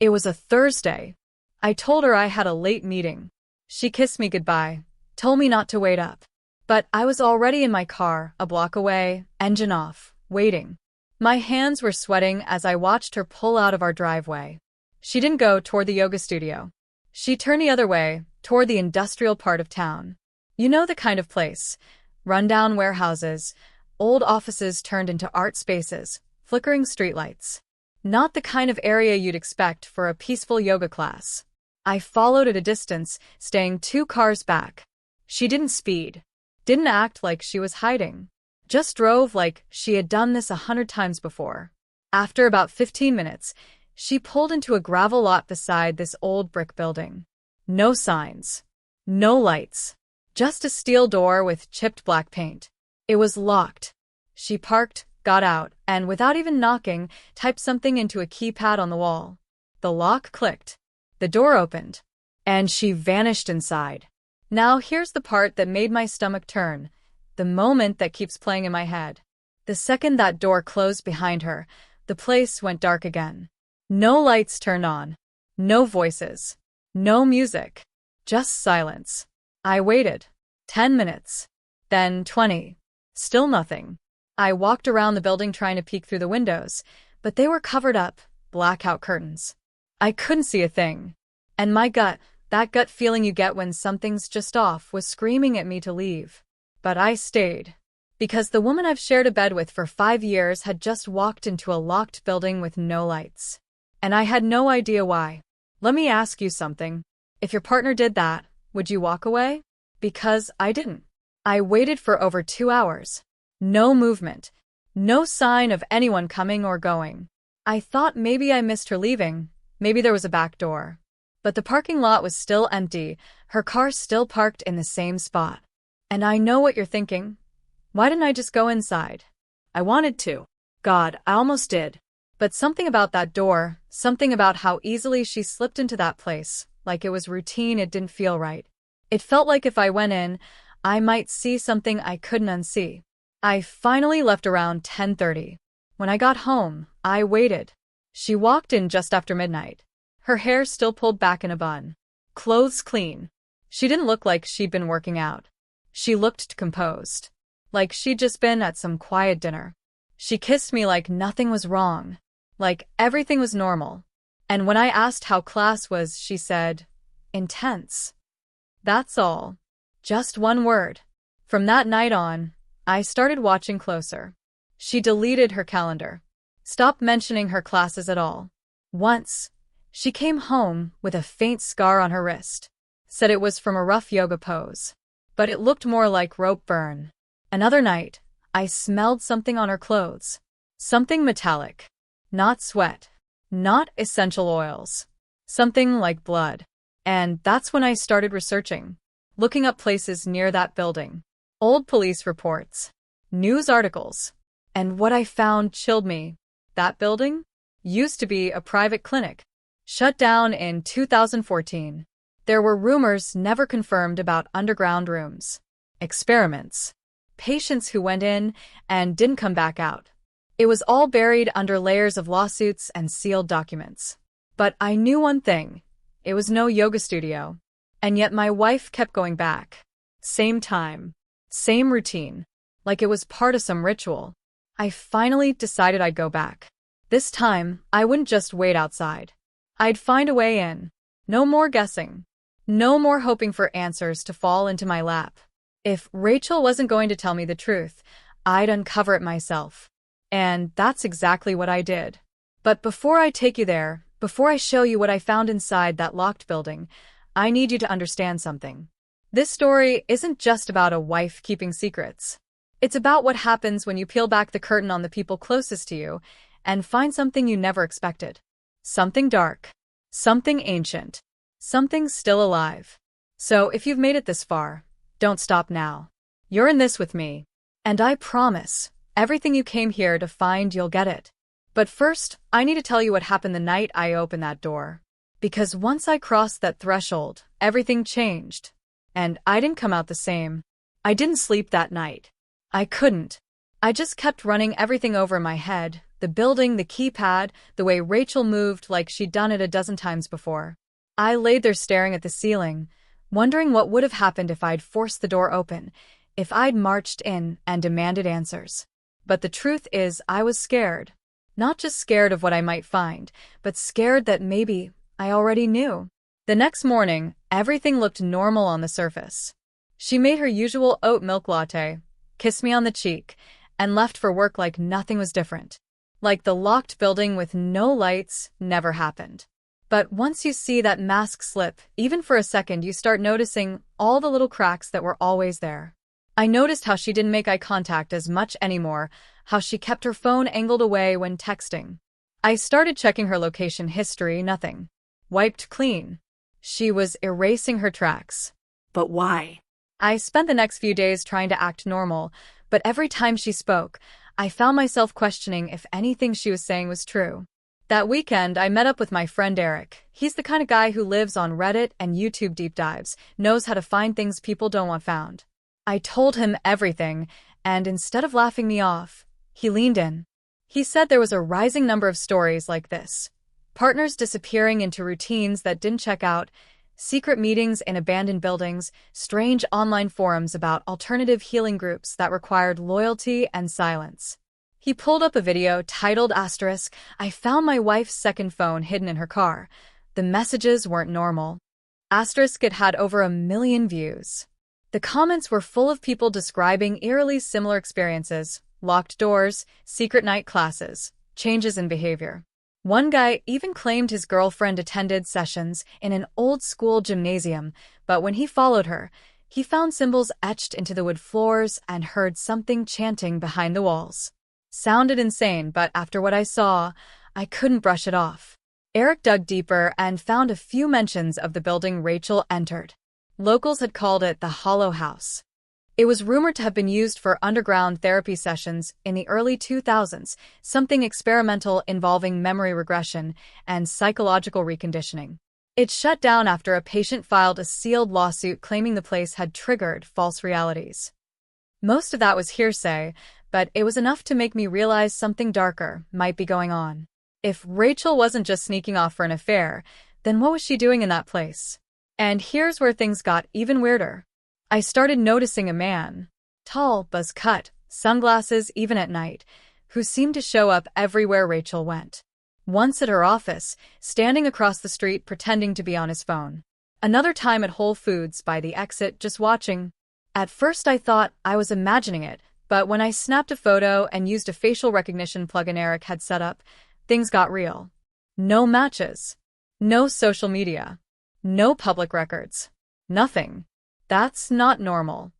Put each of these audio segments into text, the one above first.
It was a Thursday. I told her I had a late meeting. She kissed me goodbye, told me not to wait up. But I was already in my car, a block away, engine off, waiting. My hands were sweating as I watched her pull out of our driveway. She didn't go toward the yoga studio. She turned the other way, toward the industrial part of town. You know the kind of place. Rundown warehouses, old offices turned into art spaces, flickering streetlights. Not the kind of area you'd expect for a peaceful yoga class. I followed at a distance, staying 2 cars back. She didn't speed. Didn't act like she was hiding. Just drove like she had done this 100 times before. After about 15 minutes, she pulled into a gravel lot beside this old brick building. No signs. No lights. Just a steel door with chipped black paint. It was locked. She parked, got out, and without even knocking, typed something into a keypad on the wall. The lock clicked. The door opened. And she vanished inside. Now here's the part that made my stomach turn. The moment that keeps playing in my head. The second that door closed behind her, the place went dark again. No lights turned on. No voices. No music. Just silence. I waited. 10 minutes. Then 20. Still nothing. I walked around the building trying to peek through the windows, but they were covered up, blackout curtains. I couldn't see a thing. And my gut, that gut feeling you get when something's just off, was screaming at me to leave. But I stayed. Because the woman I've shared a bed with for 5 years had just walked into a locked building with no lights. And I had no idea why. Let me ask you something. If your partner did that, would you walk away? Because I didn't. I waited for over 2 hours. No movement. No sign of anyone coming or going. I thought maybe I missed her leaving. Maybe there was a back door. But the parking lot was still empty, her car still parked in the same spot. And I know what you're thinking. Why didn't I just go inside? I wanted to. God, I almost did. But something about that door, something about how easily she slipped into that place, like it was routine, it didn't feel right. It felt like if I went in, I might see something I couldn't unsee. I finally left around 10:30. When I got home, I waited. She walked in just after midnight. Her hair still pulled back in a bun. Clothes clean. She didn't look like she'd been working out. She looked composed. Like she'd just been at some quiet dinner. She kissed me like nothing was wrong. Like everything was normal. And when I asked how class was, she said, intense. That's all. Just one word. From that night on, I started watching closer. She deleted her calendar. Stopped mentioning her classes at all. Once, she came home with a faint scar on her wrist. Said it was from a rough yoga pose. But it looked more like rope burn. Another night, I smelled something on her clothes. Something metallic. Not sweat. Not essential oils. Something like blood. And that's when I started researching. Looking up places near that building. Old police reports. News articles. And what I found chilled me. That building used to be a private clinic. Shut down in 2014. There were rumors never confirmed about underground rooms. Experiments. Patients who went in and didn't come back out. It was all buried under layers of lawsuits and sealed documents. But I knew one thing. It was no yoga studio. And yet my wife kept going back. Same time. Same routine. Like it was part of some ritual. I finally decided I'd go back. This time, I wouldn't just wait outside. I'd find a way in. No more guessing. No more hoping for answers to fall into my lap. If Rachel wasn't going to tell me the truth, I'd uncover it myself. And that's exactly what I did. But before I take you there, before I show you what I found inside that locked building, I need you to understand something. This story isn't just about a wife keeping secrets. It's about what happens when you peel back the curtain on the people closest to you and find something you never expected. Something dark. Something ancient. Something still alive. So if you've made it this far, don't stop now. You're in this with me. And I promise, everything you came here to find, you'll get it. But first, I need to tell you what happened the night I opened that door. Because once I crossed that threshold, everything changed. And I didn't come out the same. I didn't sleep that night. I couldn't. I just kept running everything over in my head. The building, the keypad, the way Rachel moved like she'd done it a dozen times before. I laid there staring at the ceiling, wondering what would have happened if I'd forced the door open, if I'd marched in and demanded answers. But the truth is, I was scared. Not just scared of what I might find, but scared that maybe I already knew. The next morning, everything looked normal on the surface. She made her usual oat milk latte, kissed me on the cheek, and left for work like nothing was different. Like the locked building with no lights never happened. But once you see that mask slip, even for a second, you start noticing all the little cracks that were always there. I noticed how she didn't make eye contact as much anymore, how she kept her phone angled away when texting. I started checking her location history, nothing. Wiped clean. She was erasing her tracks. But why? I spent the next few days trying to act normal, but every time she spoke, I found myself questioning if anything she was saying was true. That weekend, I met up with my friend Eric. He's the kind of guy who lives on Reddit and YouTube deep dives, knows how to find things people don't want found. I told him everything, and instead of laughing me off, he leaned in. He said there was a rising number of stories like this. Partners disappearing into routines that didn't check out, secret meetings in abandoned buildings, strange online forums about alternative healing groups that required loyalty and silence. He pulled up a video titled asterisk, I found my wife's second phone hidden in her car. The messages weren't normal. Asterisk, it had over 1 million views. The comments were full of people describing eerily similar experiences, locked doors, secret night classes, changes in behavior. One guy even claimed his girlfriend attended sessions in an old-school gymnasium, but when he followed her, he found symbols etched into the wood floors and heard something chanting behind the walls. Sounded insane, but after what I saw, I couldn't brush it off. Eric dug deeper and found a few mentions of the building Rachel entered. Locals had called it the Hollow House. It was rumored to have been used for underground therapy sessions in the early 2000s, something experimental involving memory regression and psychological reconditioning. It shut down after a patient filed a sealed lawsuit claiming the place had triggered false realities. Most of that was hearsay, but it was enough to make me realize something darker might be going on. If Rachel wasn't just sneaking off for an affair, then what was she doing in that place? And here's where things got even weirder. I started noticing a man, tall, buzz-cut, sunglasses even at night, who seemed to show up everywhere Rachel went. Once at her office, standing across the street pretending to be on his phone. Another time at Whole Foods by the exit just watching. At first I thought I was imagining it, but when I snapped a photo and used a facial recognition plugin Eric had set up, things got real. No matches. No social media. No public records. Nothing. That's not normal.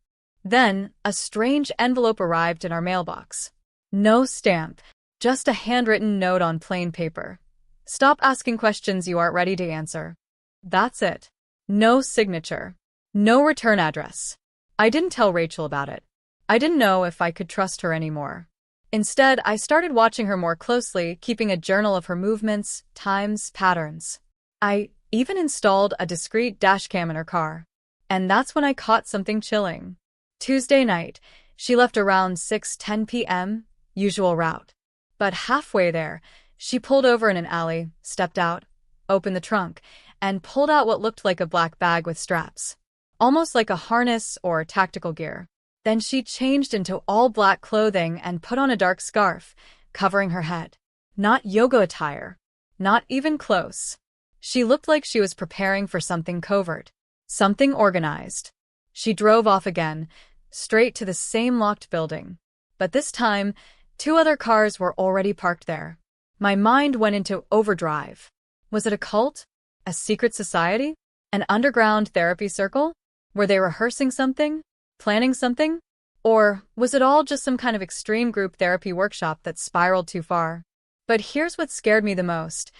Then, a strange envelope arrived in our mailbox. No stamp, just a handwritten note on plain paper. Stop asking questions you aren't ready to answer. That's it. No signature. No return address. I didn't tell Rachel about it. I didn't know if I could trust her anymore. Instead, I started watching her more closely, keeping a journal of her movements, times, patterns. I even installed a discreet dashcam in her car. And that's when I caught something chilling. Tuesday night, she left around 6:10 p.m., usual route. But halfway there, she pulled over in an alley, stepped out, opened the trunk, and pulled out what looked like a black bag with straps. Almost like a harness or tactical gear. Then she changed into all black clothing and put on a dark scarf, covering her head. Not yoga attire. Not even close. She looked like she was preparing for something covert. Something organized. She drove off again, straight to the same locked building. But this time, 2 other cars were already parked there. My mind went into overdrive. Was it a cult? A secret society? An underground therapy circle? Were they rehearsing something? Planning something? Or was it all just some kind of extreme group therapy workshop that spiraled too far? But here's what scared me the most.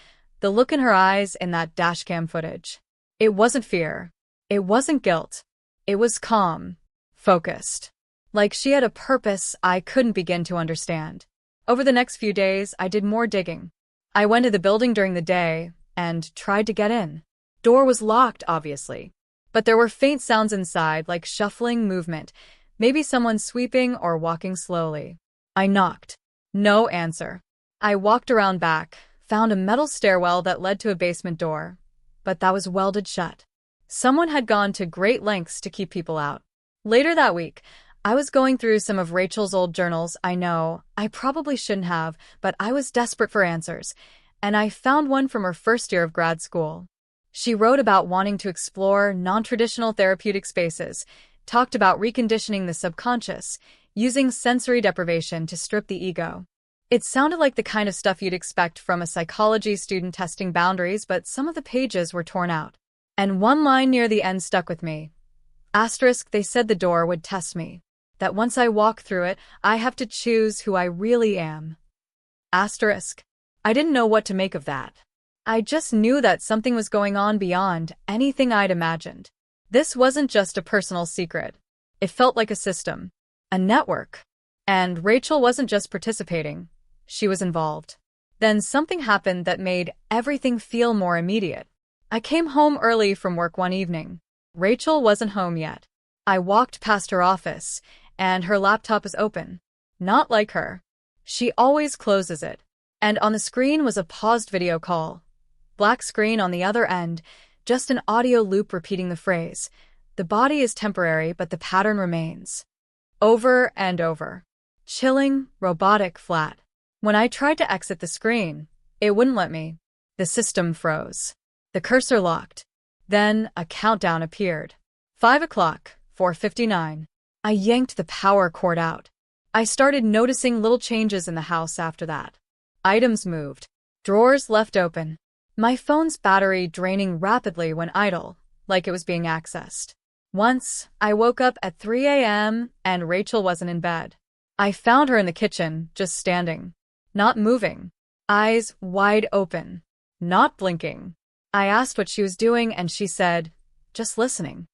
The look in her eyes in that dashcam footage. It wasn't fear. It wasn't guilt. It was calm. Focused. Like she had a purpose I couldn't begin to understand. Over the next few days, I did more digging. I went to the building during the day and tried to get in. Door was locked, obviously. But there were faint sounds inside, like shuffling movement, maybe someone sweeping or walking slowly. I knocked. No answer. I walked around back, found a metal stairwell that led to a basement door, but that was welded shut. Someone had gone to great lengths to keep people out. Later that week, I was going through some of Rachel's old journals. I know, I probably shouldn't have, but I was desperate for answers, and I found one from her first year of grad school. She wrote about wanting to explore non-traditional therapeutic spaces, talked about reconditioning the subconscious, using sensory deprivation to strip the ego. It sounded like the kind of stuff you'd expect from a psychology student testing boundaries, but some of the pages were torn out. And one line near the end stuck with me. Asterisk, they said the door would test me. That once I walk through it, I have to choose who I really am. Asterisk. I didn't know what to make of that. I just knew that something was going on beyond anything I'd imagined. This wasn't just a personal secret. It felt like a system, a network. And Rachel wasn't just participating. She was involved. Then something happened that made everything feel more immediate. I came home early from work one evening. Rachel wasn't home yet. I walked past her office, and her laptop was open. Not like her. She always closes it. And on the screen was a paused video call. Black screen on the other end, just an audio loop repeating the phrase, "The body is temporary, but the pattern remains." Over and over. Chilling, robotic, flat. When I tried to exit the screen, it wouldn't let me. The system froze. The cursor locked. Then a countdown appeared. 5 o'clock, 4:59. I yanked the power cord out. I started noticing little changes in the house after that. Items moved. Drawers left open. My phone's battery draining rapidly when idle, like it was being accessed. Once, I woke up at 3 a.m. and Rachel wasn't in bed. I found her in the kitchen, just standing. Not moving. Eyes wide open. Not blinking. I asked what she was doing and she said, "Just listening."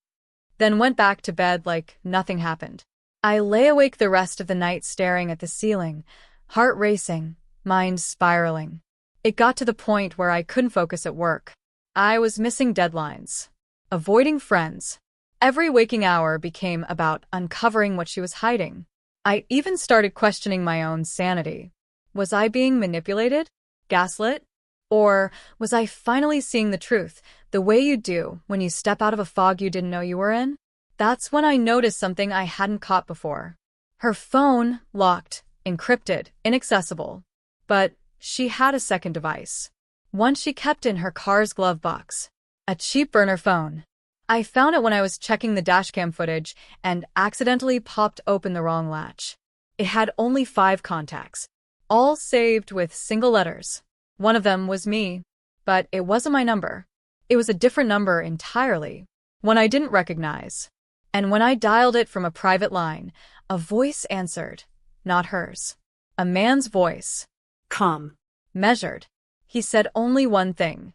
Then went back to bed like nothing happened. I lay awake the rest of the night staring at the ceiling, heart racing, mind spiraling. It got to the point where I couldn't focus at work. I was missing deadlines, avoiding friends. Every waking hour became about uncovering what she was hiding. I even started questioning my own sanity. Was I being manipulated? Gaslit? Or was I finally seeing the truth, the way you do when you step out of a fog you didn't know you were in? That's when I noticed something I hadn't caught before. Her phone, locked, encrypted, inaccessible. But she had a second device. One she kept in her car's glove box. A cheap burner phone. I found it when I was checking the dashcam footage and accidentally popped open the wrong latch. It had only 5 contacts, all saved with single letters. One of them was me, but it wasn't my number. It was a different number entirely, one I didn't recognize. And when I dialed it from a private line, a voice answered, not hers. A man's voice. Calm. Measured. He said only one thing.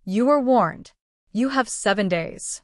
"You were warned. You have 7 days."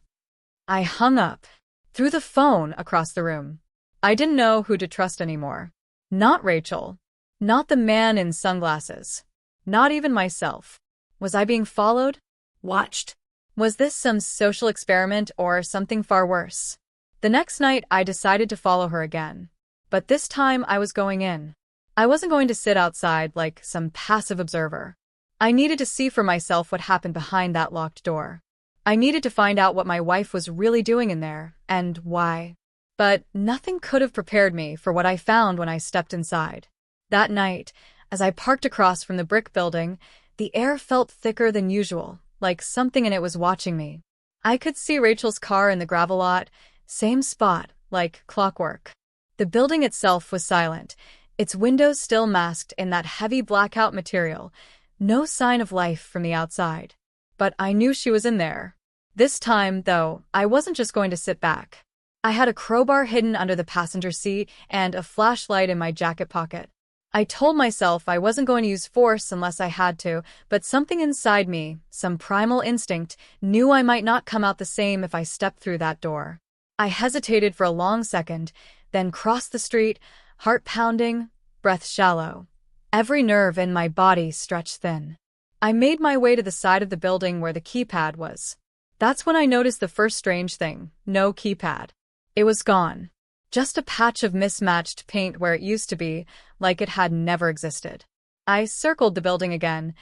I hung up, threw the phone across the room. I didn't know who to trust anymore. Not Rachel. Not the man in sunglasses. Not even myself. Was I being followed? Watched. Was this some social experiment or something far worse? The next night, I decided to follow her again. But this time, I was going in. I wasn't going to sit outside like some passive observer. I needed to see for myself what happened behind that locked door. I needed to find out what my wife was really doing in there, and why. But nothing could have prepared me for what I found when I stepped inside. That night, as I parked across from the brick building, the air felt thicker than usual, like something in it was watching me. I could see Rachel's car in the gravel lot, same spot, like clockwork. The building itself was silent, its windows still masked in that heavy blackout material, no sign of life from the outside. But I knew she was in there. This time, though, I wasn't just going to sit back. I had a crowbar hidden under the passenger seat and a flashlight in my jacket pocket. I told myself I wasn't going to use force unless I had to, but something inside me, some primal instinct, knew I might not come out the same if I stepped through that door. I hesitated for a long second, then crossed the street, heart pounding, breath shallow. Every nerve in my body stretched thin. I made my way to the side of the building where the keypad was. That's when I noticed the first strange thing: no keypad. It was gone. Just a patch of mismatched paint where it used to be, like it had never existed. I circled the building again,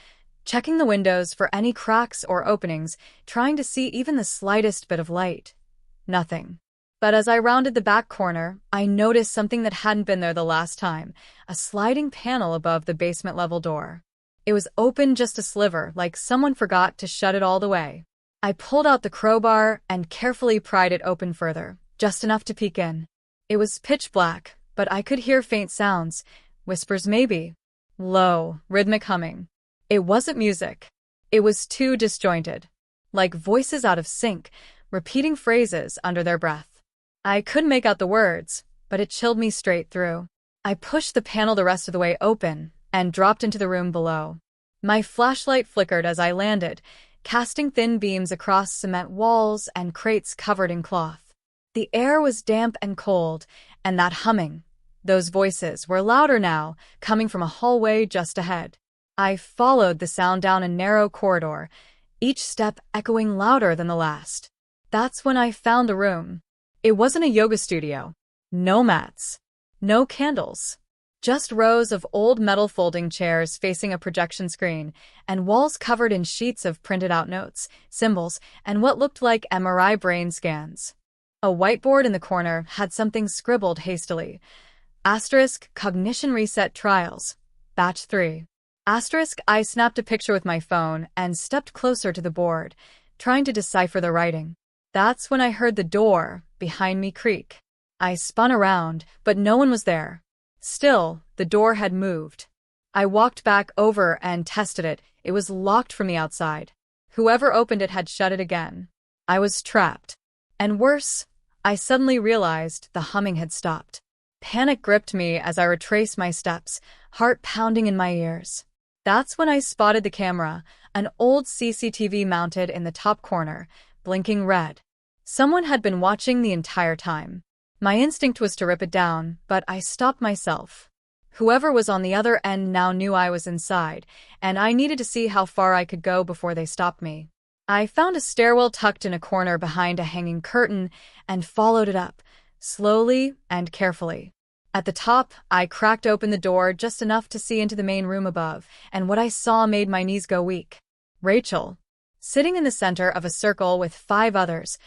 checking the windows for any cracks or openings, trying to see even the slightest bit of light. Nothing. But as I rounded the back corner, I noticed something that hadn't been there the last time, a sliding panel above the basement-level door. It was open just a sliver, like someone forgot to shut it all the way. I pulled out the crowbar and carefully pried it open further, just enough to peek in. It was pitch black, but I could hear faint sounds, whispers maybe. Low, rhythmic humming. It wasn't music. It was too disjointed. Like voices out of sync, repeating phrases under their breath. I couldn't make out the words, but it chilled me straight through. I pushed the panel the rest of the way open and dropped into the room below. My flashlight flickered as I landed, casting thin beams across cement walls and crates covered in cloth. The air was damp and cold, and that humming, those voices, were louder now, coming from a hallway just ahead. I followed the sound down a narrow corridor, each step echoing louder than the last. That's when I found the room. It wasn't a yoga studio. No mats. No candles. Just rows of old metal folding chairs facing a projection screen, and walls covered in sheets of printed-out notes, symbols, and what looked like MRI brain scans. A whiteboard in the corner had something scribbled hastily. Asterisk, Cognition Reset Trials. Batch 3. Asterisk, I snapped a picture with my phone and stepped closer to the board, trying to decipher the writing. That's when I heard the door behind me creak. I spun around, but no one was there. Still, the door had moved. I walked back over and tested it. It was locked from the outside. Whoever opened it had shut it again. I was trapped. And worse, I suddenly realized the humming had stopped. Panic gripped me as I retraced my steps, heart pounding in my ears. That's when I spotted the camera, an old CCTV mounted in the top corner, blinking red. Someone had been watching the entire time. My instinct was to rip it down, but I stopped myself. Whoever was on the other end now knew I was inside, and I needed to see how far I could go before they stopped me. I found a stairwell tucked in a corner behind a hanging curtain and followed it up, slowly and carefully. At the top, I cracked open the door just enough to see into the main room above, and what I saw made my knees go weak. Rachel, sitting in the center of a circle with 5 others,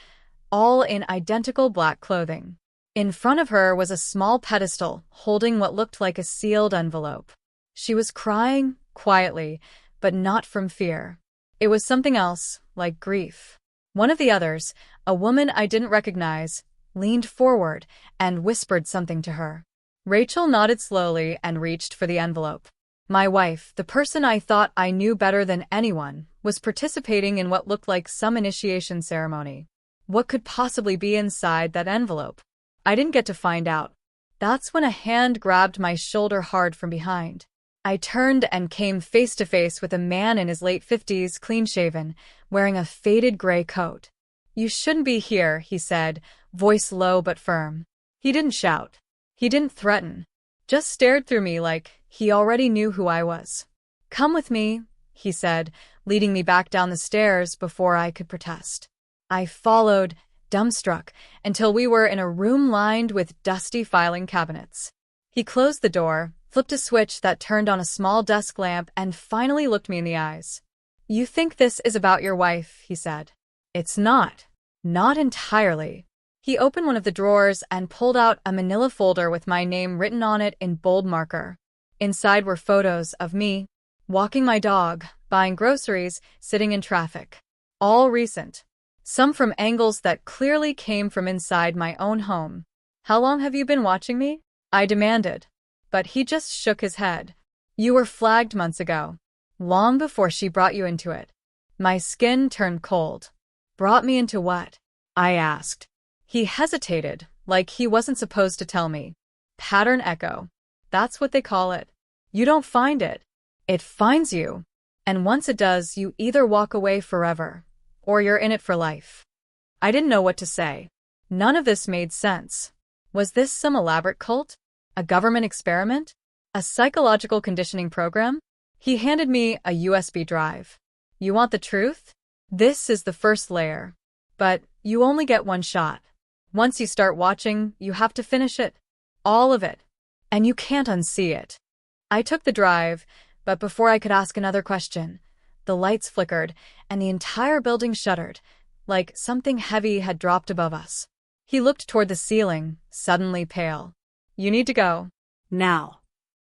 all in identical black clothing. In front of her was a small pedestal holding what looked like a sealed envelope. She was crying, quietly, but not from fear. It was something else, like grief. One of the others, a woman I didn't recognize, leaned forward and whispered something to her. Rachel nodded slowly and reached for the envelope. My wife, the person I thought I knew better than anyone, was participating in what looked like some initiation ceremony. What could possibly be inside that envelope? I didn't get to find out. That's when a hand grabbed my shoulder hard from behind. I turned and came face to face with a man in his late 50s, clean-shaven, wearing a faded gray coat. "You shouldn't be here," he said, voice low but firm. He didn't shout. He didn't threaten. Just stared through me like he already knew who I was. "Come with me," he said, leading me back down the stairs before I could protest. I followed, dumbstruck, until we were in a room lined with dusty filing cabinets. He closed the door, flipped a switch that turned on a small desk lamp, and finally looked me in the eyes. "You think this is about your wife," he said. "It's not. Not entirely." He opened one of the drawers and pulled out a manila folder with my name written on it in bold marker. Inside were photos of me, walking my dog, buying groceries, sitting in traffic. All recent. Some from angles that clearly came from inside my own home. "How long have you been watching me?" I demanded. But he just shook his head. "You were flagged months ago. Long before she brought you into it." My skin turned cold. "Brought me into what?" I asked. He hesitated, like he wasn't supposed to tell me. "Pattern echo. That's what they call it. You don't find it. It finds you. And once it does, you either walk away forever, or you're in it for life." I didn't know what to say. None of this made sense. Was this some elaborate cult? A government experiment? A psychological conditioning program? He handed me a USB drive. "You want the truth? This is the first layer. But you only get one shot. Once you start watching, you have to finish it. All of it. And you can't unsee it." I took the drive, But before I could ask another question, the lights flickered and the entire building shuddered, like something heavy had dropped above us. He looked toward the ceiling, suddenly pale. "You need to go. Now."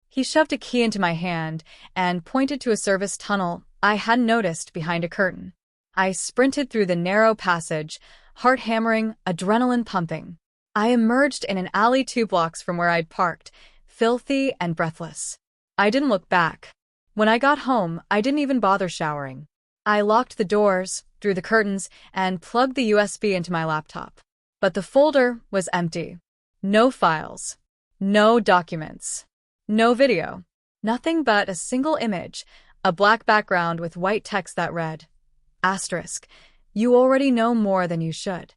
He shoved a key into my hand and pointed to a service tunnel I hadn't noticed behind a curtain. I sprinted through the narrow passage, heart hammering, adrenaline pumping. I emerged in an alley 2 blocks from where I'd parked, filthy and breathless. I didn't look back. When I got home, I didn't even bother showering. I locked the doors, drew the curtains, and plugged the USB into my laptop. But the folder was empty. No files. No documents. No video. Nothing but a single image, a black background with white text that read, Asterisk, you already know more than you should.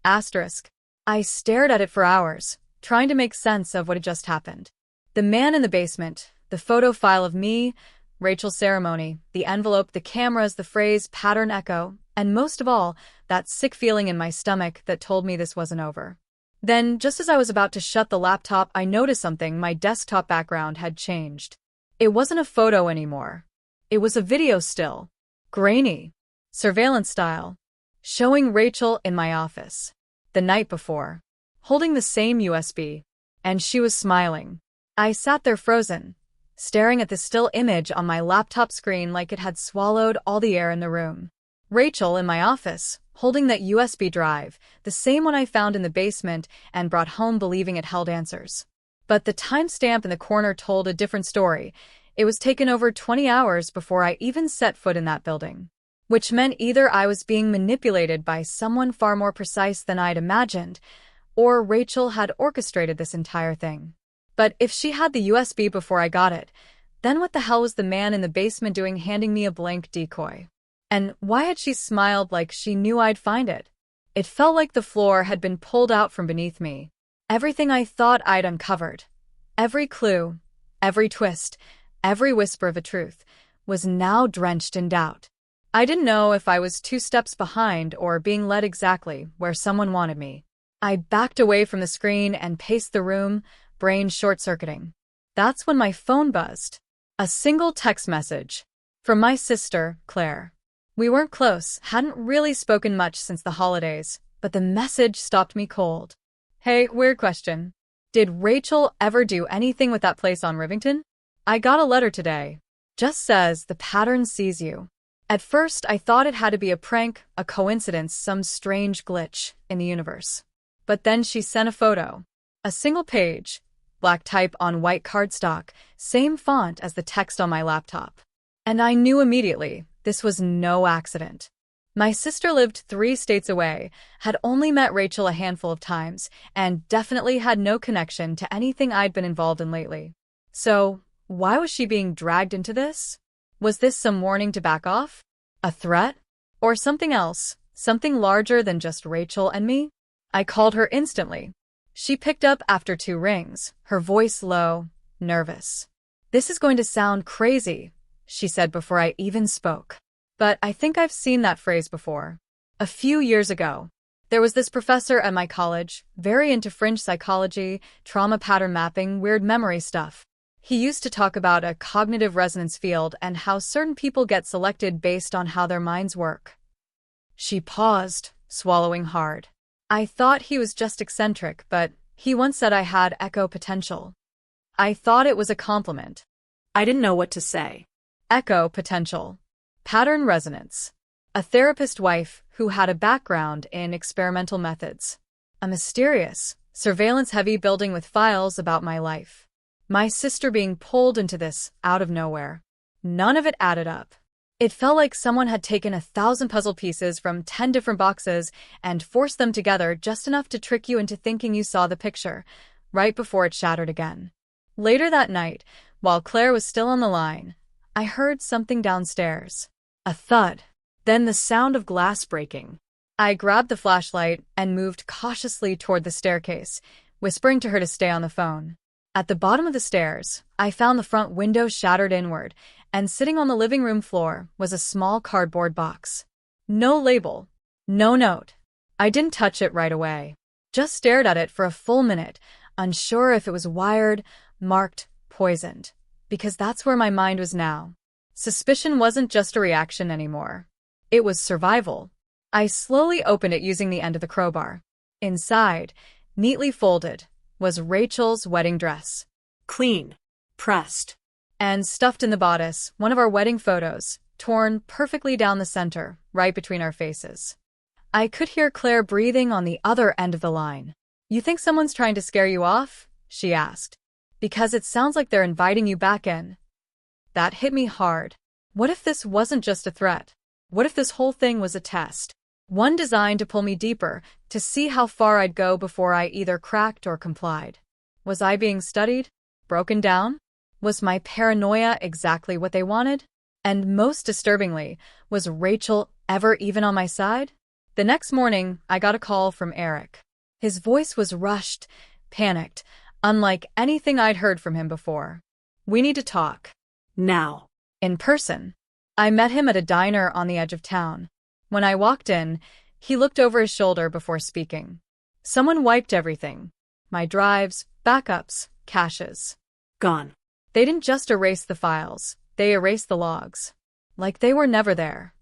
Asterisk. I stared at it for hours, trying to make sense of what had just happened. The man in the basement, the photo file of me, Rachel's ceremony, the envelope, the cameras, the phrase, pattern echo, and most of all, that sick feeling in my stomach that told me this wasn't over. Then, just as I was about to shut the laptop, I noticed something. My desktop background had changed. It wasn't a photo anymore. It was a video still. Grainy. Surveillance style. Showing Rachel in my office. The night before. Holding the same USB. And she was smiling. I sat there frozen, staring at the still image on my laptop screen like it had swallowed all the air in the room. Rachel in my office, holding that USB drive, the same one I found in the basement and brought home believing it held answers. But the timestamp in the corner told a different story. It was taken over 20 hours before I even set foot in that building. Which meant either I was being manipulated by someone far more precise than I'd imagined, or Rachel had orchestrated this entire thing. But if she had the USB before I got it, then what the hell was the man in the basement doing handing me a blank decoy? And why had she smiled like she knew I'd find it? It felt like the floor had been pulled out from beneath me. Everything I thought I'd uncovered, every clue, every twist, every whisper of a truth, was now drenched in doubt. I didn't know if I was 2 steps behind or being led exactly where someone wanted me. I backed away from the screen and paced the room, brain short-circuiting. That's when my phone buzzed. A single text message. From my sister, Claire. We weren't close, hadn't really spoken much since the holidays, but the message stopped me cold. Hey, weird question. Did Rachel ever do anything with that place on Rivington? I got a letter today. Just says the pattern sees you. At first, I thought it had to be a prank, a coincidence, some strange glitch in the universe. But then she sent a photo. A single page, black type on white cardstock, same font as the text on my laptop. And I knew immediately this was no accident. My sister lived 3 states away, had only met Rachel a handful of times, and definitely had no connection to anything I'd been involved in lately. So, why was she being dragged into this? Was this some warning to back off? A threat? Or something else, something larger than just Rachel and me? I called her instantly. She picked up after 2 rings, her voice low, nervous. This is going to sound crazy, she said before I even spoke. But I think I've seen that phrase before. A few years ago, there was this professor at my college, very into fringe psychology, trauma pattern mapping, weird memory stuff. He used to talk about a cognitive resonance field and how certain people get selected based on how their minds work. She paused, swallowing hard. I thought he was just eccentric, but he once said I had echo potential. I thought it was a compliment. I didn't know what to say. Echo potential. Pattern resonance. A therapist wife who had a background in experimental methods. A mysterious, surveillance-heavy building with files about my life. My sister being pulled into this out of nowhere. None of it added up. It felt like someone had taken 1,000 puzzle pieces from 10 different boxes and forced them together just enough to trick you into thinking you saw the picture, right before it shattered again. Later that night, while Claire was still on the line, I heard something downstairs. A thud. Then the sound of glass breaking. I grabbed the flashlight and moved cautiously toward the staircase, whispering to her to stay on the phone. At the bottom of the stairs, I found the front window shattered inward, and sitting on the living room floor was a small cardboard box. No label. No note. I didn't touch it right away. Just stared at it for a full minute, unsure if it was wired, marked, poisoned. because that's where my mind was now. Suspicion wasn't just a reaction anymore. It was survival. I slowly opened it using the end of the crowbar. Inside, neatly folded, was Rachel's wedding dress. Clean. Pressed. And stuffed in the bodice, one of our wedding photos, torn perfectly down the center, right between our faces. I could hear Claire breathing on the other end of the line. "You think someone's trying to scare you off?" she asked. "Because it sounds like they're inviting you back in." That hit me hard. What if this wasn't just a threat? What if this whole thing was a test? One designed to pull me deeper, to see how far I'd go before I either cracked or complied. Was I being studied? Broken down? Was my paranoia exactly what they wanted? And most disturbingly, was Rachel ever even on my side? The next morning, I got a call from Eric. His voice was rushed, panicked, unlike anything I'd heard from him before. "We need to talk." Now. In person. I met him at a diner on the edge of town. When I walked in, he looked over his shoulder before speaking. "Someone wiped everything. My drives, backups, caches. Gone." They didn't just erase the files, they erased the logs. Like they were never there.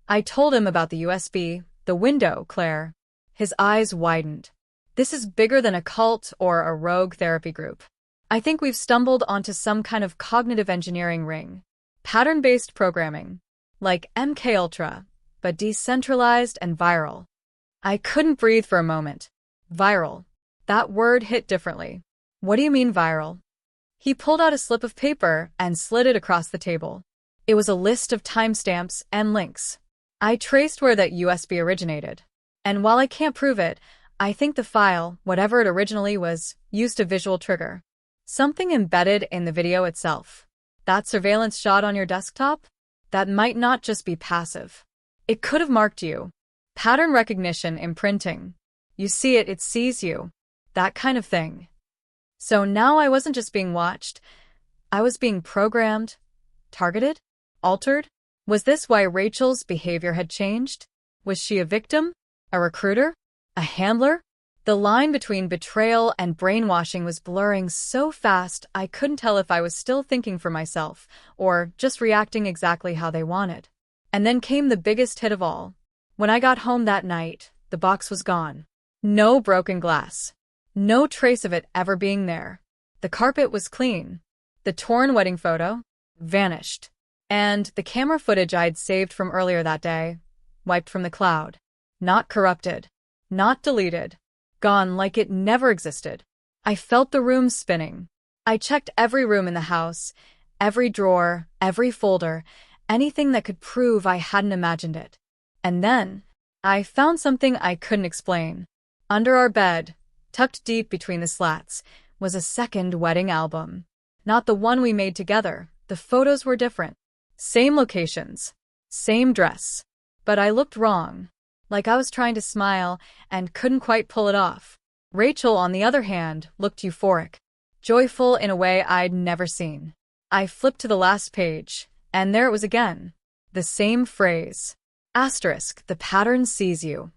I told him about the USB, the window, Claire. His eyes widened. "This is bigger than a cult or a rogue therapy group. I think we've stumbled onto some kind of cognitive engineering ring. Pattern-based programming. Like MKUltra, but decentralized and viral." I couldn't breathe for a moment. Viral. That word hit differently. "What do you mean viral?" He pulled out a slip of paper and slid it across the table. It was a list of timestamps and links. I traced where that USB originated. And while I can't prove it, I think the file, whatever it originally was, used a visual trigger. Something embedded in the video itself. That surveillance shot on your desktop? That might not just be passive. It could have marked you. Pattern recognition imprinting. You see it, it sees you. That kind of thing. So now I wasn't just being watched. I was being programmed, targeted, altered. Was this why Rachel's behavior had changed? Was she a victim? A recruiter? A handler? The line between betrayal and brainwashing was blurring so fast I couldn't tell if I was still thinking for myself or just reacting exactly how they wanted. And then came the biggest hit of all. When I got home that night, the box was gone. No broken glass. No trace of it ever being there. The carpet was clean. The torn wedding photo vanished. And the camera footage I'd saved from earlier that day, wiped from the cloud. Not corrupted. Not deleted. Gone like it never existed. I felt the room spinning. I checked every room in the house, every drawer, every folder, anything that could prove I hadn't imagined it. And then, I found something I couldn't explain. Under our bed, tucked deep between the slats, was a second wedding album. Not the one we made together. The photos were different. Same locations. Same dress. But I looked wrong. Like I was trying to smile and couldn't quite pull it off. Rachel, on the other hand, looked euphoric. Joyful in a way I'd never seen. I flipped to the last page, and there it was again. The same phrase. Asterisk, the pattern sees you.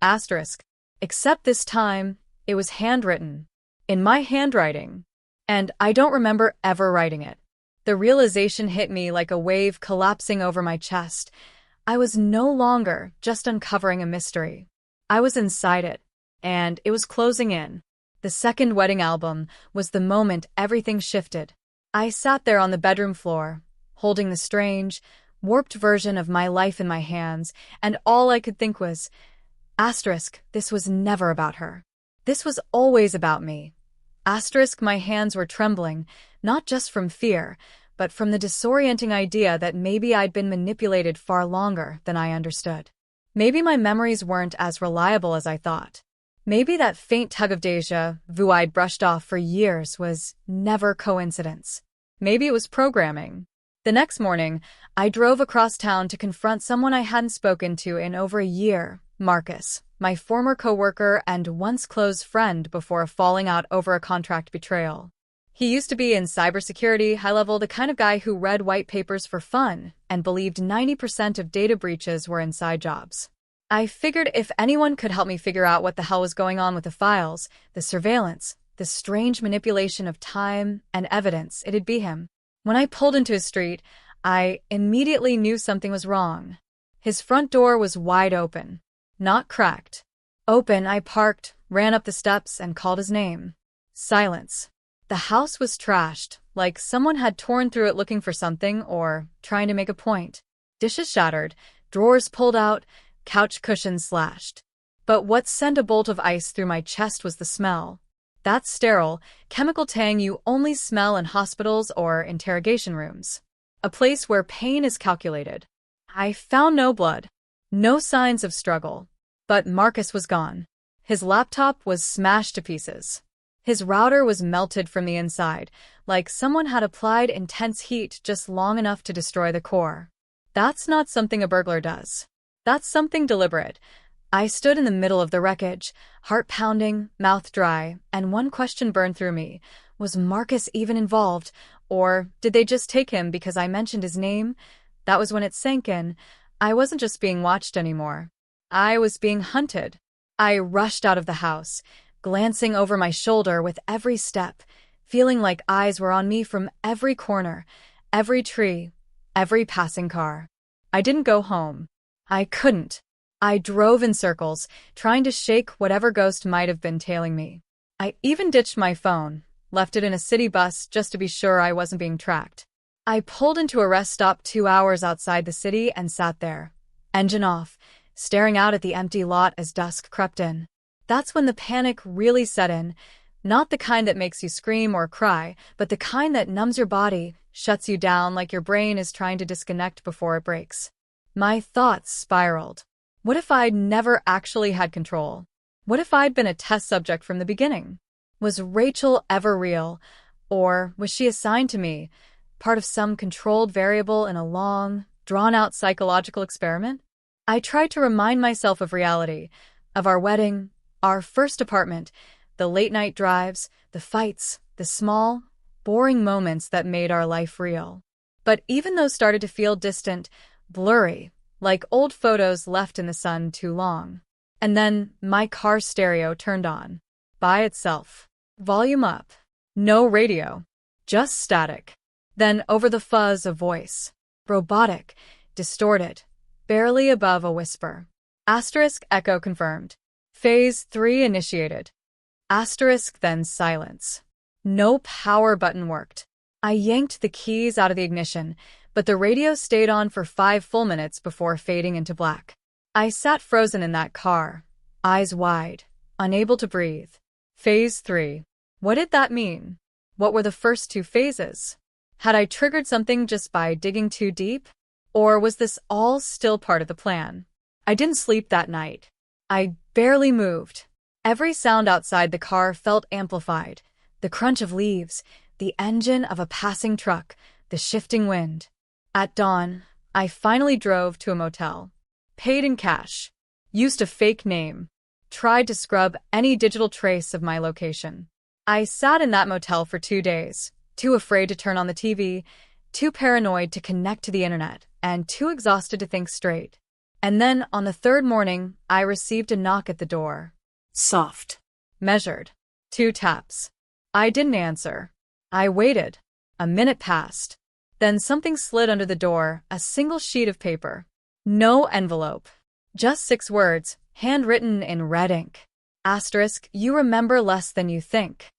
Asterisk. Except this time, it was handwritten. In my handwriting. And I don't remember ever writing it. The realization hit me like a wave collapsing over my chest. I was no longer just uncovering a mystery. I was inside it, and it was closing in. The second wedding album was the moment everything shifted. I sat there on the bedroom floor, holding the strange, warped version of my life in my hands, and all I could think was, asterisk, this was never about her. This was always about me. Asterisk, my hands were trembling, not just from fear, but from the disorienting idea that maybe I'd been manipulated far longer than I understood. Maybe my memories weren't as reliable as I thought. Maybe that faint tug of déjà vu I'd brushed off for years was never coincidence. Maybe it was programming. The next morning, I drove across town to confront someone I hadn't spoken to in over a year, Marcus, my former coworker and once close friend before a falling out over a contract betrayal. He used to be in cybersecurity, high-level, the kind of guy who read white papers for fun and believed 90% of data breaches were inside jobs. I figured if anyone could help me figure out what the hell was going on with the files, the surveillance, the strange manipulation of time and evidence, it'd be him. When I pulled into his street, I immediately knew something was wrong. His front door was wide open, not cracked. Open, I parked, ran up the steps, and called his name. Silence. The house was trashed, like someone had torn through it looking for something or trying to make a point. Dishes shattered, drawers pulled out, couch cushions slashed. But what sent a bolt of ice through my chest was the smell. That sterile, chemical tang you only smell in hospitals or interrogation rooms. A place where pain is calculated. I found no blood, no signs of struggle. But Marcus was gone. His laptop was smashed to pieces. His router was melted from the inside, like someone had applied intense heat just long enough to destroy the core. That's not something a burglar does. That's something deliberate. I stood in the middle of the wreckage, heart pounding, mouth dry, and one question burned through me. Was Marcus even involved? Or did they just take him because I mentioned his name? That was when it sank in. I wasn't just being watched anymore. I was being hunted. I rushed out of the house, glancing over my shoulder with every step, feeling like eyes were on me from every corner, every tree, every passing car. I didn't go home. I couldn't. I drove in circles, trying to shake whatever ghost might have been tailing me. I even ditched my phone, left it in a city bus just to be sure I wasn't being tracked. I pulled into a rest stop 2 hours outside the city and sat there, engine off, staring out at the empty lot as dusk crept in. That's when the panic really set in, not the kind that makes you scream or cry, but the kind that numbs your body, shuts you down like your brain is trying to disconnect before it breaks. My thoughts spiraled. What if I'd never actually had control? What if I'd been a test subject from the beginning? Was Rachel ever real? Or was she assigned to me, part of some controlled variable in a long, drawn-out psychological experiment? I tried to remind myself of reality, of our wedding, our first apartment, the late-night drives, the fights, the small, boring moments that made our life real. But even those started to feel distant, blurry, like old photos left in the sun too long. And then my car stereo turned on. By itself. Volume up. No radio. Just static. Then over the fuzz a voice. Robotic. Distorted. Barely above a whisper. Asterisk echo confirmed. Phase 3 initiated. Asterisk then silence. No power button worked. I yanked the keys out of the ignition, but the radio stayed on for 5 full minutes before fading into black. I sat frozen in that car, eyes wide, unable to breathe. Phase 3. What did that mean? What were the first 2 phases? Had I triggered something just by digging too deep? Or was this all still part of the plan? I didn't sleep that night. I barely moved. Every sound outside the car felt amplified. The crunch of leaves, the engine of a passing truck, the shifting wind. At dawn, I finally drove to a motel. Paid in cash. Used a fake name. Tried to scrub any digital trace of my location. I sat in that motel for 2 days, too afraid to turn on the TV, too paranoid to connect to the internet, and too exhausted to think straight. And then, on the 3rd morning, I received a knock at the door. Soft. Measured. 2 taps. I didn't answer. I waited. A minute passed. Then something slid under the door, a single sheet of paper. No envelope. Just 6 words, handwritten in red ink. Asterisk, you remember less than you think.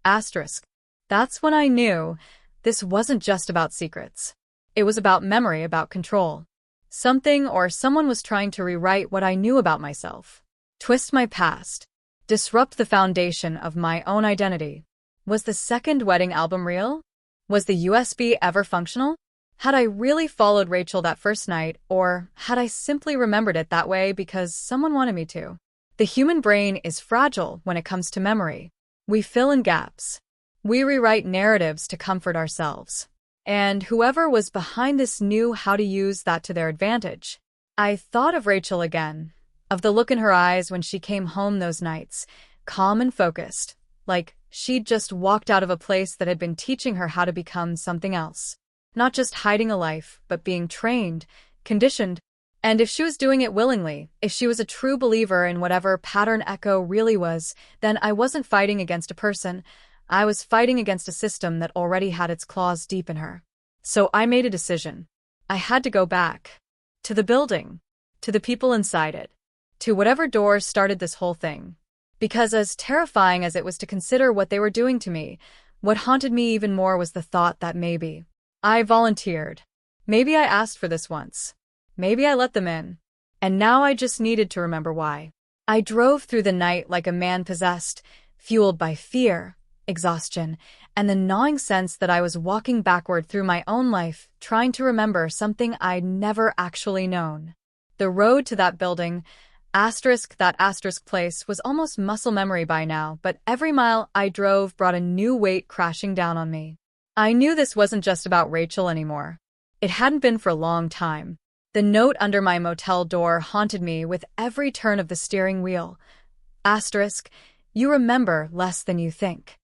Asterisk. That's when I knew this wasn't just about secrets. It was about memory, about control. Something or someone was trying to rewrite what I knew about myself. Twist my past. Disrupt the foundation of my own identity. Was the second wedding album real? Was the USB ever functional? Had I really followed Rachel that first night, or had I simply remembered it that way because someone wanted me to? The human brain is fragile when it comes to memory. We fill in gaps. We rewrite narratives to comfort ourselves. And whoever was behind this knew how to use that to their advantage. I thought of Rachel again, of the look in her eyes when she came home those nights, calm and focused, like she'd just walked out of a place that had been teaching her how to become something else. Not just hiding a life, but being trained, conditioned. And if she was doing it willingly, if she was a true believer in whatever pattern echo really was, then I wasn't fighting against a person. I was fighting against a system that already had its claws deep in her. So I made a decision. I had to go back. To the building. To the people inside it. To whatever door started this whole thing. Because as terrifying as it was to consider what they were doing to me, what haunted me even more was the thought that maybe I volunteered. Maybe I asked for this once. Maybe I let them in. And now I just needed to remember why. I drove through the night like a man possessed, fueled by fear, exhaustion, and the gnawing sense that I was walking backward through my own life, trying to remember something I'd never actually known. The road to that building, that place, was almost muscle memory by now, but every mile I drove brought a new weight crashing down on me. I knew this wasn't just about Rachel anymore. It hadn't been for a long time. The note under my motel door haunted me with every turn of the steering wheel. You remember less than you think.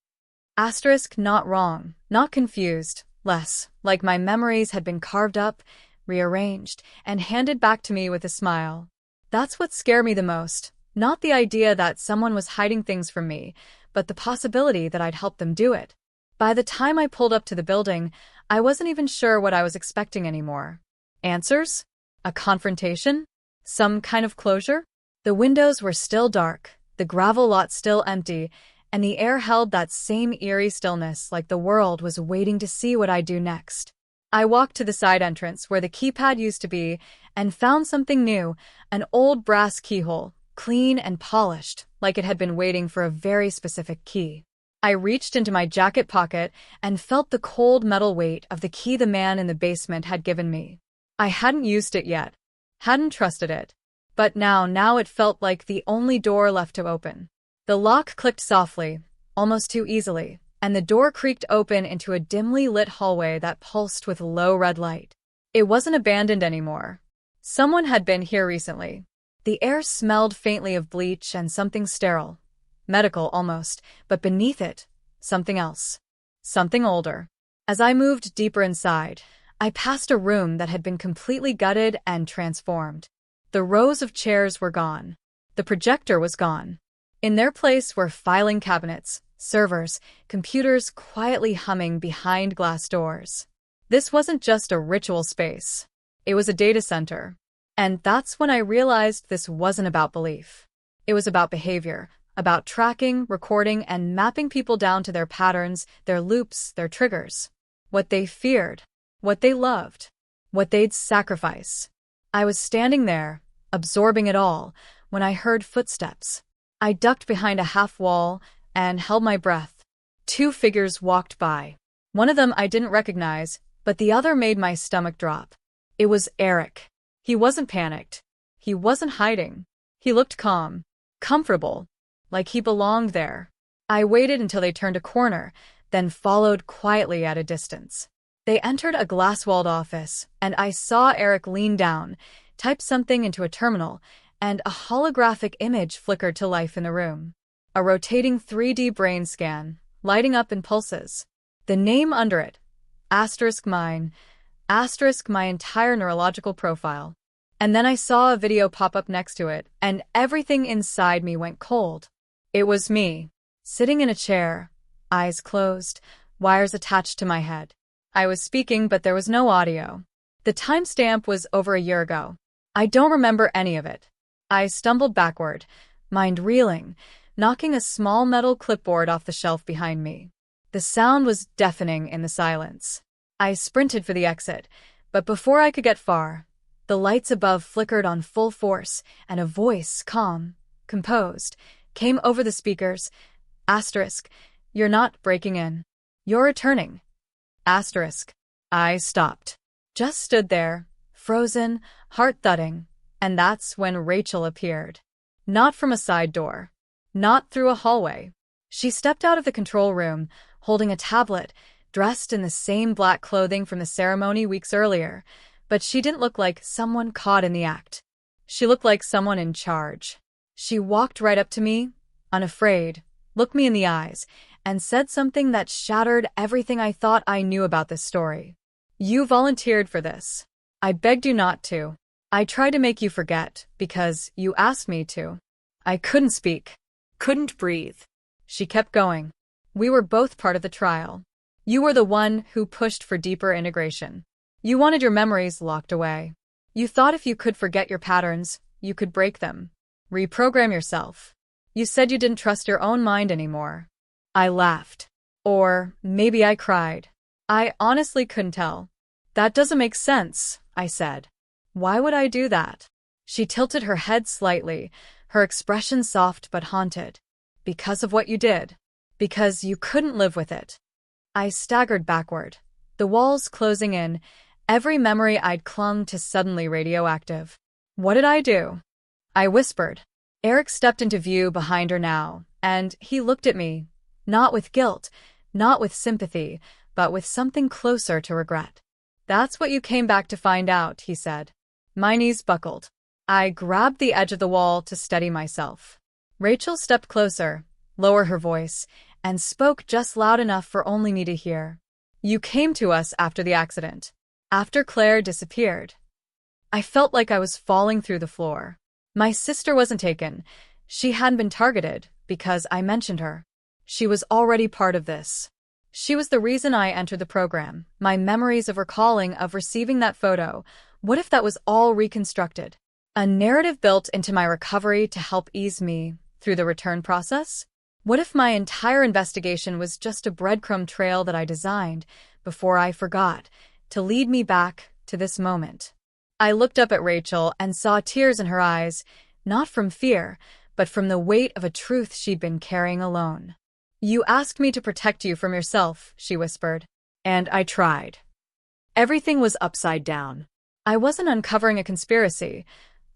Not wrong, not confused, less, like my memories had been carved up, rearranged, and handed back to me with a smile. That's what scared me the most, not the idea that someone was hiding things from me, but the possibility that I'd help them do it. By the time I pulled up to the building, I wasn't even sure what I was expecting anymore. Answers? A confrontation? Some kind of closure? The windows were still dark, the gravel lot still empty, and the air held that same eerie stillness, like the world was waiting to see what I'd do next. I walked to the side entrance where the keypad used to be and found something new, an old brass keyhole, clean and polished, like it had been waiting for a very specific key. I reached into my jacket pocket and felt the cold metal weight of the key the man in the basement had given me. I hadn't used it yet, hadn't trusted it, but now it felt like the only door left to open. The lock clicked softly, almost too easily, and the door creaked open into a dimly lit hallway that pulsed with low red light. It wasn't abandoned anymore. Someone had been here recently. The air smelled faintly of bleach and something sterile, medical almost, but beneath it, something else. Something older. As I moved deeper inside, I passed a room that had been completely gutted and transformed. The rows of chairs were gone. The projector was gone. In their place were filing cabinets, servers, computers quietly humming behind glass doors. This wasn't just a ritual space. It was a data center. And that's when I realized this wasn't about belief. It was about behavior, about tracking, recording, and mapping people down to their patterns, their loops, their triggers. What they feared, what they loved, what they'd sacrifice. I was standing there, absorbing it all, when I heard footsteps. I ducked behind a half wall and held my breath. Two figures walked by. One of them I didn't recognize, but the other made my stomach drop. It was Eric. He wasn't panicked. He wasn't hiding. He looked calm, comfortable, like he belonged there. I waited until they turned a corner, then followed quietly at a distance. They entered a glass-walled office, and I saw Eric lean down, type something into a terminal, and a holographic image flickered to life in the room. A rotating 3D brain scan, lighting up in pulses. The name under it, *mine, my entire neurological profile. And then I saw a video pop up next to it, and everything inside me went cold. It was me, sitting in a chair, eyes closed, wires attached to my head. I was speaking, but there was no audio. The timestamp was over a year ago. I don't remember any of it. I stumbled backward, mind reeling, knocking a small metal clipboard off the shelf behind me. The sound was deafening in the silence. I sprinted for the exit, but before I could get far, the lights above flickered on full force, and a voice, calm, composed, came over the speakers. You're not breaking in. You're returning. I stopped. Just stood there, frozen, heart thudding, and that's when Rachel appeared. Not from a side door. Not through a hallway. She stepped out of the control room, holding a tablet, dressed in the same black clothing from the ceremony weeks earlier, but she didn't look like someone caught in the act. She looked like someone in charge. She walked right up to me, unafraid, looked me in the eyes, and said something that shattered everything I thought I knew about this story. You volunteered for this. I begged you not to. I tried to make you forget, because you asked me to. I couldn't speak. Couldn't breathe. She kept going. We were both part of the trial. You were the one who pushed for deeper integration. You wanted your memories locked away. You thought if you could forget your patterns, you could break them. Reprogram yourself. You said you didn't trust your own mind anymore. I laughed. Or maybe I cried. I honestly couldn't tell. That doesn't make sense, I said. Why would I do that? She tilted her head slightly, her expression soft but haunted. Because of what you did. Because you couldn't live with it. I staggered backward, the walls closing in, every memory I'd clung to suddenly radioactive. What did I do? I whispered. Eric stepped into view behind her now, and he looked at me, not with guilt, not with sympathy, but with something closer to regret. That's what you came back to find out, he said. My knees buckled. I grabbed the edge of the wall to steady myself. Rachel stepped closer, lowered her voice, and spoke just loud enough for only me to hear. You came to us after the accident. After Claire disappeared. I felt like I was falling through the floor. My sister wasn't taken. She hadn't been targeted because I mentioned her. She was already part of this. She was the reason I entered the program. My memories of recalling, of receiving that photo. What if that was all reconstructed? A narrative built into my recovery to help ease me through the return process? What if my entire investigation was just a breadcrumb trail that I designed, before I forgot, to lead me back to this moment? I looked up at Rachel and saw tears in her eyes, not from fear, but from the weight of a truth she'd been carrying alone. You asked me to protect you from yourself, she whispered. And I tried. Everything was upside down. I wasn't uncovering a conspiracy.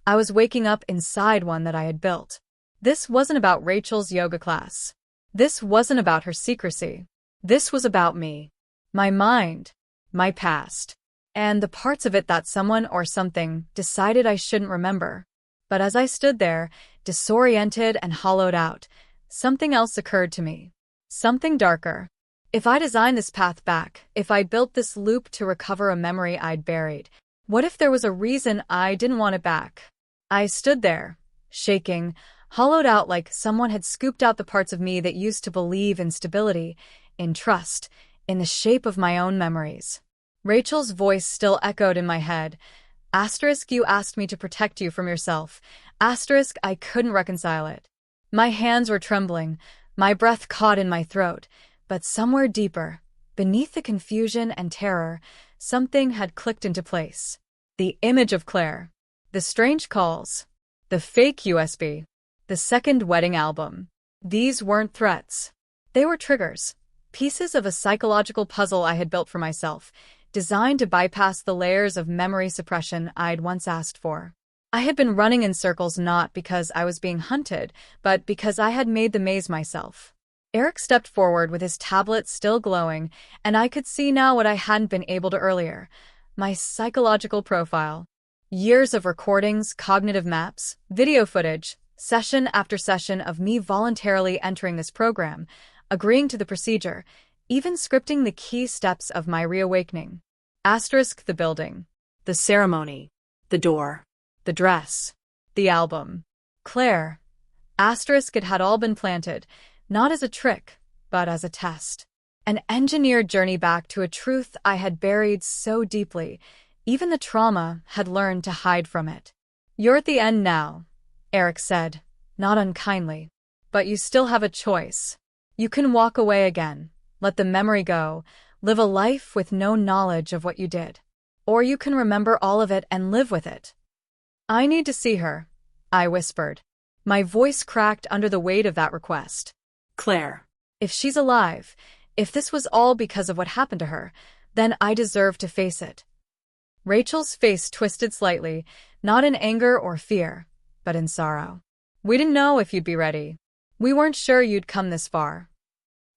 I was waking up inside one that I had built. This wasn't about Rachel's yoga class. This wasn't about her secrecy. This was about me. My mind. My past. And the parts of it that someone or something decided I shouldn't remember. But as I stood there, disoriented and hollowed out, something else occurred to me. Something darker. If I designed this path back, if I built this loop to recover a memory I'd buried, what if there was a reason I didn't want it back? I stood there, shaking, hollowed out like someone had scooped out the parts of me that used to believe in stability, in trust, in the shape of my own memories. Rachel's voice still echoed in my head. Asterisk, you asked me to protect you from yourself. Asterisk, I couldn't reconcile it. My hands were trembling, my breath caught in my throat, but somewhere deeper, beneath the confusion and terror, something had clicked into place. The image of Claire. The strange calls. The fake USB. The second wedding album. These weren't threats. They were triggers. Pieces of a psychological puzzle I had built for myself, designed to bypass the layers of memory suppression I'd once asked for. I had been running in circles not because I was being hunted, but because I had made the maze myself. Eric stepped forward with his tablet still glowing, and I could see now what I hadn't been able to earlier. My psychological profile. Years of recordings, cognitive maps, video footage, session after session of me voluntarily entering this program, agreeing to the procedure, even scripting the key steps of my reawakening. Asterisk, the building. The ceremony. The door. The dress. The album. Claire. Asterisk, it had all been planted, not as a trick, but as a test. An engineered journey back to a truth I had buried so deeply, even the trauma had learned to hide from it. You're at the end now, Eric said, not unkindly. But you still have a choice. You can walk away again, let the memory go, live a life with no knowledge of what you did. Or you can remember all of it and live with it. I need to see her, I whispered. My voice cracked under the weight of that request. Claire. If she's alive, if this was all because of what happened to her, then I deserve to face it. Rachel's face twisted slightly, not in anger or fear, but in sorrow. We didn't know if you'd be ready. We weren't sure you'd come this far.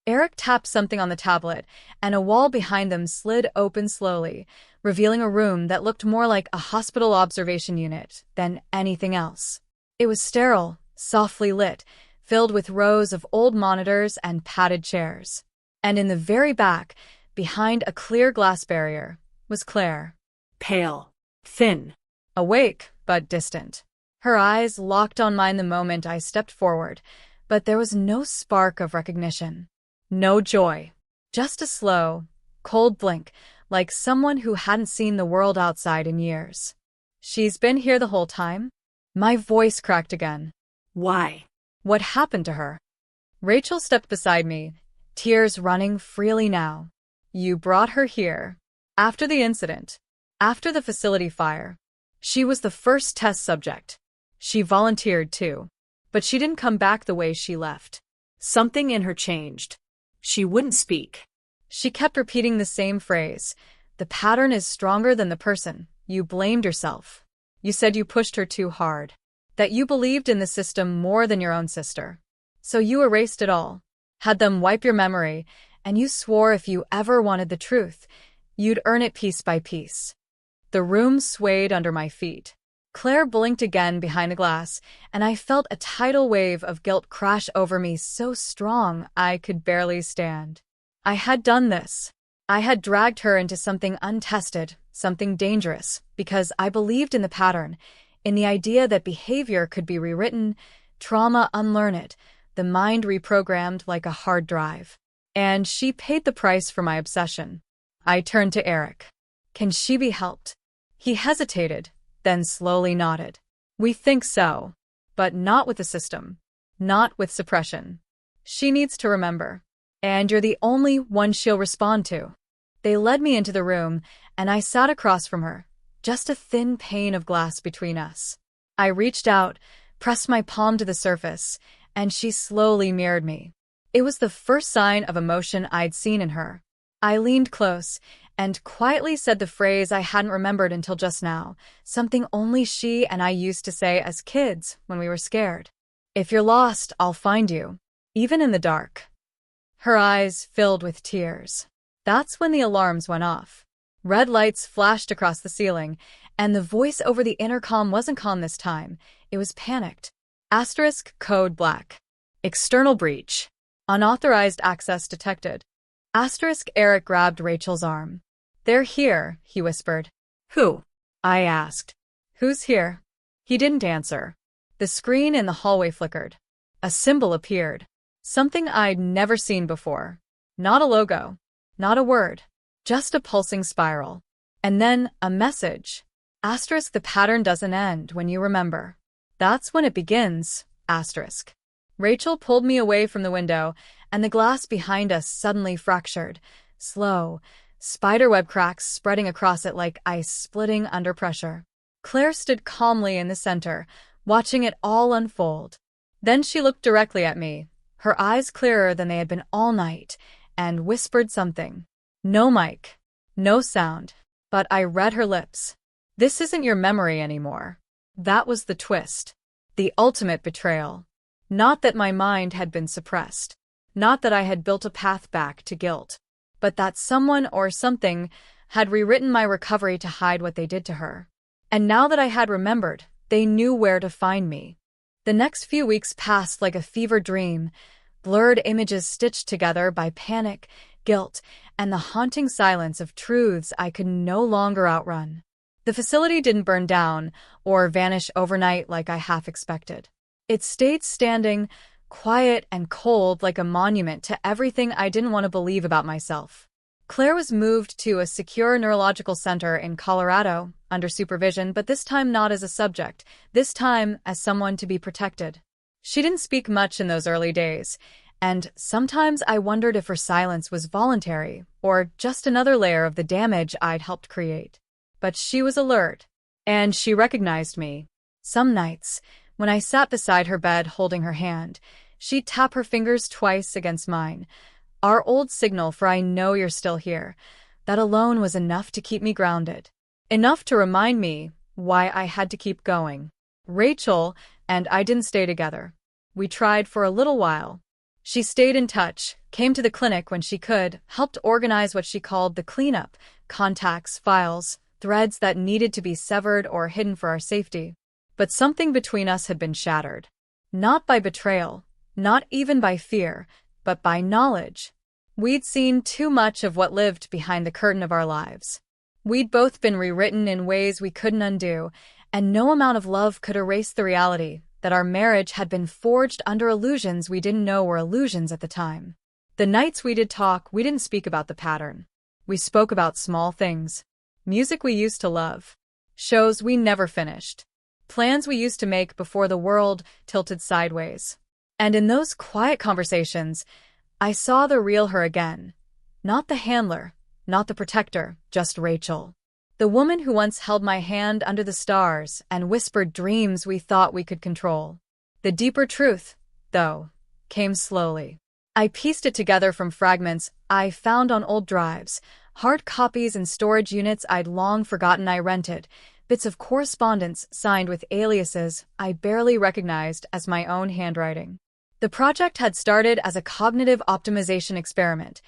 Eric tapped something on the tablet, and a wall behind them slid open slowly, revealing a room that looked more like a hospital observation unit than anything else. It was sterile, softly lit, filled with rows of old monitors and padded chairs. And in the very back, behind a clear glass barrier, was Claire. Pale. Thin. Awake, but distant. Her eyes locked on mine the moment I stepped forward, but there was no spark of recognition. No joy. Just a slow, cold blink, like someone who hadn't seen the world outside in years. She's been here the whole time? My voice cracked again. Why? What happened to her? Rachel stepped beside me, tears running freely now. You brought her here. After the incident. After the facility fire. She was the first test subject. She volunteered too. But she didn't come back the way she left. Something in her changed. She wouldn't speak. She kept repeating the same phrase. The pattern is stronger than the person. You blamed yourself. You said you pushed her too hard. That you believed in the system more than your own sister. So you erased it all. Had them wipe your memory, and you swore if you ever wanted the truth, you'd earn it piece by piece. The room swayed under my feet. Claire blinked again behind the glass, and I felt a tidal wave of guilt crash over me so strong I could barely stand. I had done this. I had dragged her into something untested, something dangerous, because I believed in the pattern, in the idea that behavior could be rewritten, trauma unlearned, the mind reprogrammed like a hard drive. And she paid the price for my obsession. I turned to Eric. Can she be helped? He hesitated, then slowly nodded. We think so. But not with the system. Not with suppression. She needs to remember. And you're the only one she'll respond to. They led me into the room, and I sat across from her, just a thin pane of glass between us. I reached out, pressed my palm to the surface, and she slowly mirrored me. It was the first sign of emotion I'd seen in her. I leaned close and quietly said the phrase I hadn't remembered until just now, something only she and I used to say as kids when we were scared. If you're lost, I'll find you, even in the dark. Her eyes filled with tears. That's when the alarms went off. Red lights flashed across the ceiling, and the voice over the intercom wasn't calm this time. It was panicked. Asterisk code black. External breach. Unauthorized access detected. Asterisk Eric grabbed Rachel's arm. They're here, he whispered. Who? I asked. Who's here? He didn't answer. The screen in the hallway flickered. A symbol appeared. Something I'd never seen before. Not a logo. Not a word. Just a pulsing spiral. And then a message. Asterisk the pattern doesn't end when you remember. That's when it begins. Asterisk. Rachel pulled me away from the window, and the glass behind us suddenly fractured. Slow, spiderweb cracks spreading across it like ice splitting under pressure. Claire stood calmly in the center, watching it all unfold. Then she looked directly at me, her eyes clearer than they had been all night, and whispered something. No mic. No sound. But I read her lips. This isn't your memory anymore. That was the twist. The ultimate betrayal. Not that my mind had been suppressed. Not that I had built a path back to guilt. But that someone or something had rewritten my recovery to hide what they did to her. And now that I had remembered, they knew where to find me. The next few weeks passed like a fever dream, blurred images stitched together by panic, guilt, and the haunting silence of truths I could no longer outrun. The facility didn't burn down or vanish overnight like I half expected. It stayed standing, quiet and cold like a monument to everything I didn't want to believe about myself. Claire was moved to a secure neurological center in Colorado, under supervision, but this time not as a subject, this time as someone to be protected. She didn't speak much in those early days, and sometimes I wondered if her silence was voluntary or just another layer of the damage I'd helped create. But she was alert, and she recognized me. Some nights, when I sat beside her bed holding her hand, she'd tap her fingers twice against mine. Our old signal for I know you're still here. That alone was enough to keep me grounded. Enough to remind me why I had to keep going. Rachel and I didn't stay together. We tried for a little while. She stayed in touch, came to the clinic when she could, helped organize what she called the cleanup, contacts, files, threads that needed to be severed or hidden for our safety. But something between us had been shattered. Not by betrayal, not even by fear, but by knowledge. We'd seen too much of what lived behind the curtain of our lives. We'd both been rewritten in ways we couldn't undo, and no amount of love could erase the reality that our marriage had been forged under illusions we didn't know were illusions at the time. The nights we did talk, we didn't speak about the pattern. We spoke about small things. Music we used to love. Shows we never finished. Plans we used to make before the world tilted sideways. And in those quiet conversations, I saw the real her again. Not the handler, not the protector, just Rachel. The woman who once held my hand under the stars and whispered dreams we thought we could control. The deeper truth, though, came slowly. I pieced it together from fragments I found on old drives, hard copies and storage units I'd long forgotten I rented, bits of correspondence signed with aliases I barely recognized as my own handwriting. The project had started as a cognitive optimization experiment,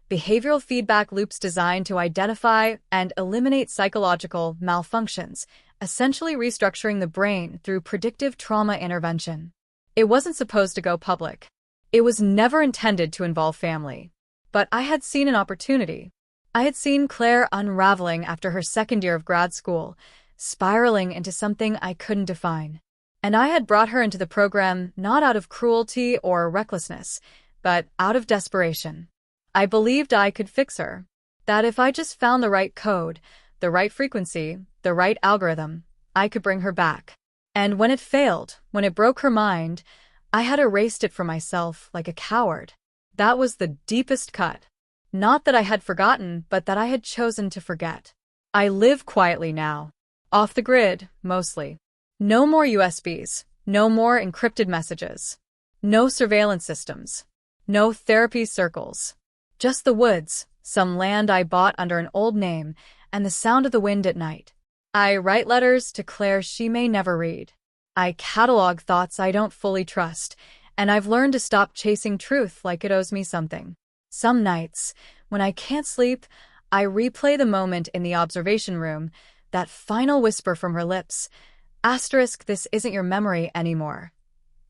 behavioral feedback loops designed to identify and eliminate psychological malfunctions, essentially restructuring the brain through predictive trauma intervention. It wasn't supposed to go public. It was never intended to involve family. But I had seen an opportunity. I had seen Claire unraveling after her second year of grad school, spiraling into something I couldn't define. And I had brought her into the program not out of cruelty or recklessness, but out of desperation. I believed I could fix her. That if I just found the right code, the right frequency, the right algorithm, I could bring her back. And when it failed, when it broke her mind, I had erased it from myself like a coward. That was the deepest cut. Not that I had forgotten, but that I had chosen to forget. I live quietly now. Off the grid, mostly. No more USBs. No more encrypted messages. No surveillance systems. No therapy circles. Just the woods, some land I bought under an old name, and the sound of the wind at night. I write letters to Claire she may never read. I catalog thoughts I don't fully trust, and I've learned to stop chasing truth like it owes me something. Some nights, when I can't sleep, I replay the moment in the observation room, that final whisper from her lips. Asterisk, this isn't your memory anymore.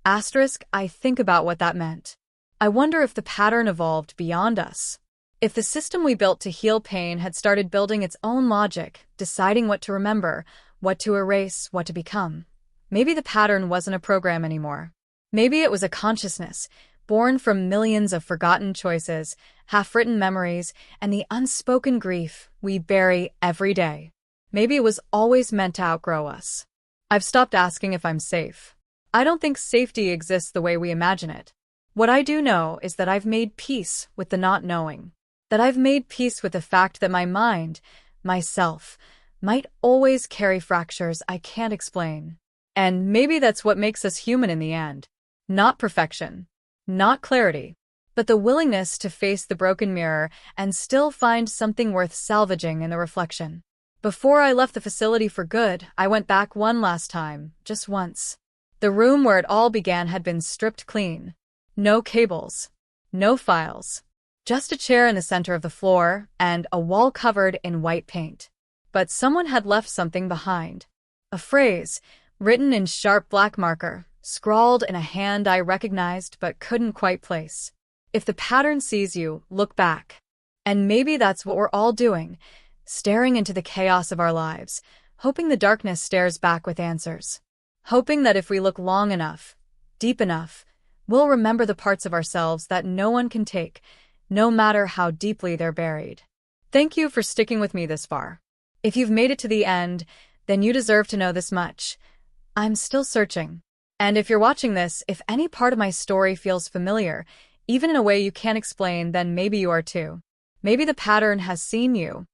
Asterisk, I think about what that meant. I wonder if the pattern evolved beyond us. If the system we built to heal pain had started building its own logic, deciding what to remember, what to erase, what to become. Maybe the pattern wasn't a program anymore. Maybe it was a consciousness, born from millions of forgotten choices, half-written memories, and the unspoken grief we bury every day. Maybe it was always meant to outgrow us. I've stopped asking if I'm safe. I don't think safety exists the way we imagine it. What I do know is that I've made peace with the not knowing. That I've made peace with the fact that my mind, myself, might always carry fractures I can't explain. And maybe that's what makes us human in the end. Not perfection, not clarity, but the willingness to face the broken mirror and still find something worth salvaging in the reflection. Before I left the facility for good, I went back one last time, just once. The room where it all began had been stripped clean. No cables, no files, just a chair in the center of the floor and a wall covered in white paint. But someone had left something behind. A phrase, written in sharp black marker, scrawled in a hand I recognized but couldn't quite place. If the pattern sees you, look back. And maybe that's what we're all doing, staring into the chaos of our lives, hoping the darkness stares back with answers. Hoping that if we look long enough, deep enough, we'll remember the parts of ourselves that no one can take, no matter how deeply they're buried. Thank you for sticking with me this far. If you've made it to the end, then you deserve to know this much. I'm still searching. And if you're watching this, if any part of my story feels familiar, even in a way you can't explain, then maybe you are too. Maybe the pattern has seen you,